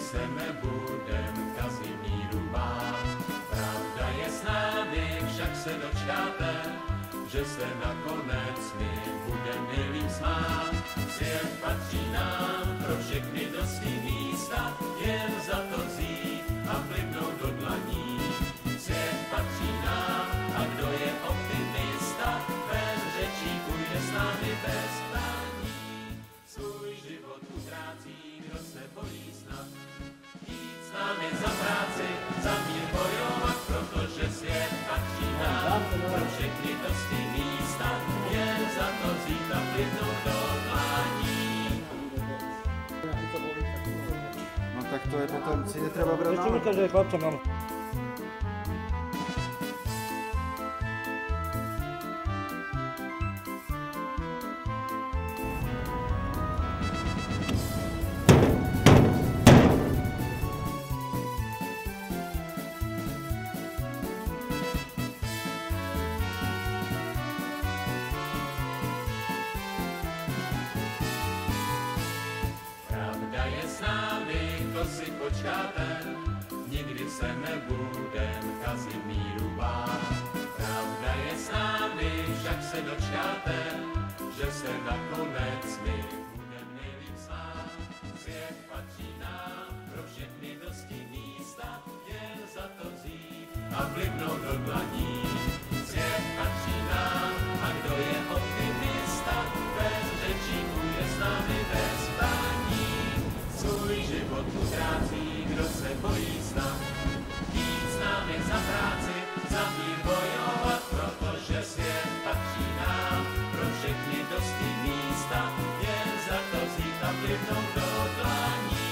se nebudem Kazimíru bát. Pravda je s námi, však se dočkáte, že se nakonec my budem nejlíp smát. Svět patří nám, pro všechny dosti místa, jen za to vzít a plivnout do dlaní. Svět patří nám, a kdo je optimista, bez řečí půjde s námi bez plání. Svůj život utrácí, kdo se bojí snad, jít s námi za práci, za mír bojovat, protože svět patří nám, pro všechny dosti místa, jen za to vzít a plivnout do dlaní. No tak to je potom, si netreba brať Ešte mi každý chlapca mám. Pravda je s námi, to si počkáte, nikdy se nebudem Kazimíru bát. Pravda je s námi, však se dočkáte, že se nakonec my budem nejlíp smát. Svět patří nám, pro všechny dosti místa, jen za to vzít a plivnout do dlaní. Svět patří nám, a kdo je optimista, bez řečí půjde s námi bez plání. Svůj život utrácí, kdo se bojí snad, jít s námi za práci, za mír bojovat, protože svět patří nám, pro všechny dosti místa, jen za to vzít a plivnout do dlaní.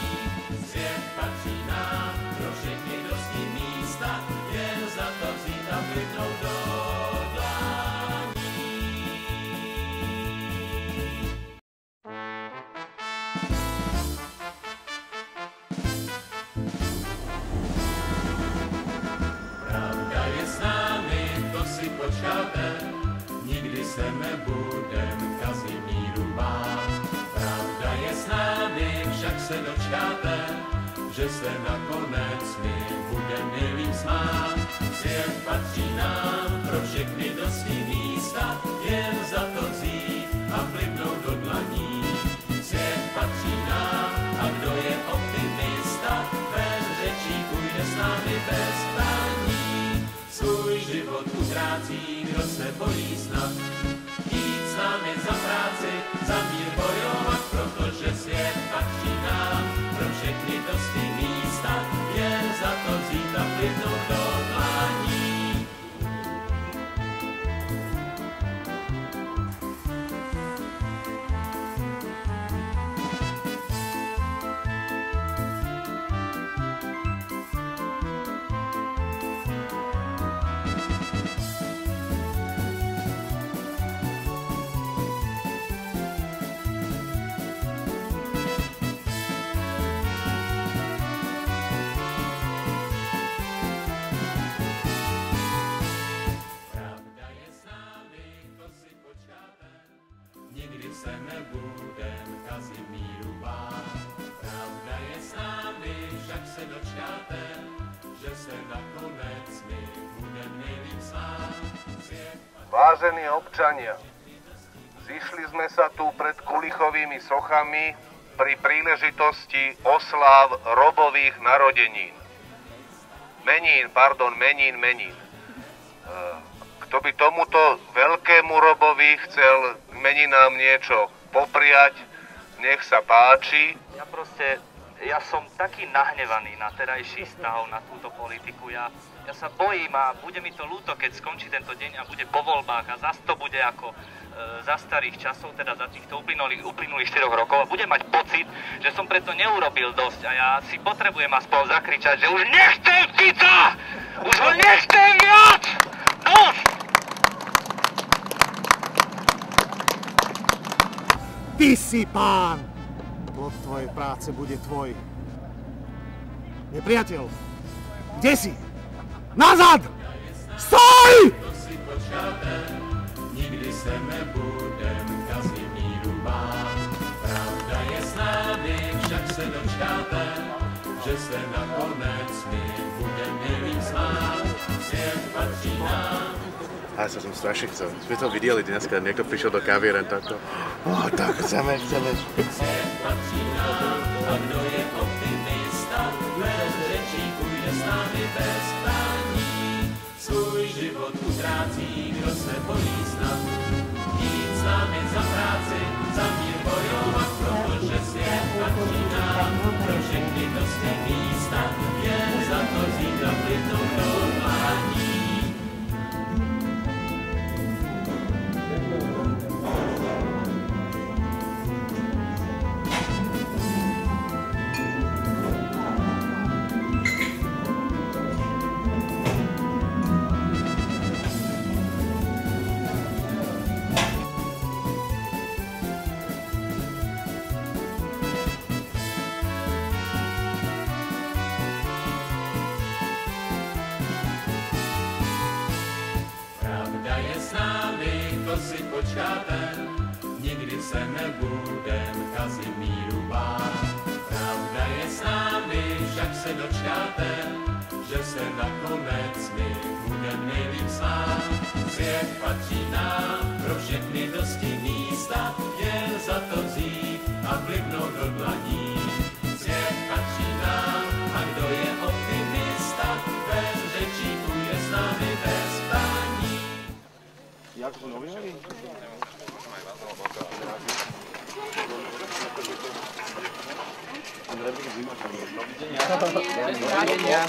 Svět patří nám, pro všechny dosti místa, jen za to vzít a plivnout do dlaní. Pravda je s námi, to si počkáte, nikdy se nebudem Kazimíru bát. Pravda je s námi, však se dočkáte, že se nakonec my budem nejlíp smát. Svět patří nám, pro všechny dosti místa, jen za to vzít a plivnout do dlaní. Svět patří nám, a kdo je optimista, bez řečí půjde s námi bez plání. Svůj život utrácí, kdo se bojí snad, jít s námi za práci, za mír bojovat, protože svět patří nám, pro všechny dosti místa, jen za to vzít a plivnout do dlaní. Pravda je s námi, to si počkáte, nikdy se nebudem Kazimíru bát. Pravda je s námi, však se dočkáte, že se nakonec my budem nejlíp smát. Vážení občania, zišli sme sa tu pred Kulichovými sochami pri príležitosti osláv Robových narodenín. Menín. Kto by tomuto veľkému Robovi chcel k meninám niečo popriať, nech sa páči. Ja som taký nahnevaný na terajší stav, na túto politiku. Ja sa bojím a bude mi to ľúto, keď skončí tento deň a bude po voľbách a zas to bude ako za starých časov, teda za týchto uplynulých 4 rokov a budem mať pocit, že som preto neurobil dosť a ja si potrebujem aspoň zakričať, že už nechcem Fica! Už ho nechcem viac! Dosť! Ty si pán! Plod tvojej práce bude tvoj. Nepriateľ, kde si? Nazad! Stoj! Nikdy se nebudem Kazimíru bát. Pravda je s námi, však se dočkáte, že se nakonec my budeme milým smát, svět patří nám. A ja som strašne chcel. Sme to videli dneska, niekto prišiel do kavieren takto. Tak chceme. Svět patří nám, a kdo je optimista, bez řečí půjde s námi bez prání. Svůj život utrácí, kdo se bojí snad, jít s námi za práci, za mír bojovat, protože svět patří nám, pro všechny dosti místa, je za to zítra plivnout do dlání. Pravda je s námi, to si počkáte, nikdy se nebudem Kazimíru bát. Pravda je s námi, však se dočkáte, že se nakonec my budem nejlíp smát. Svět patří nám, pro všechny dosti místa, jen za to vzít a plivnout do dlaní. Svět patří nám, a kdo je optimista, bez řečí půjde s námi bez prání. Jak to novinári? Andrej, zima. Dovidenia.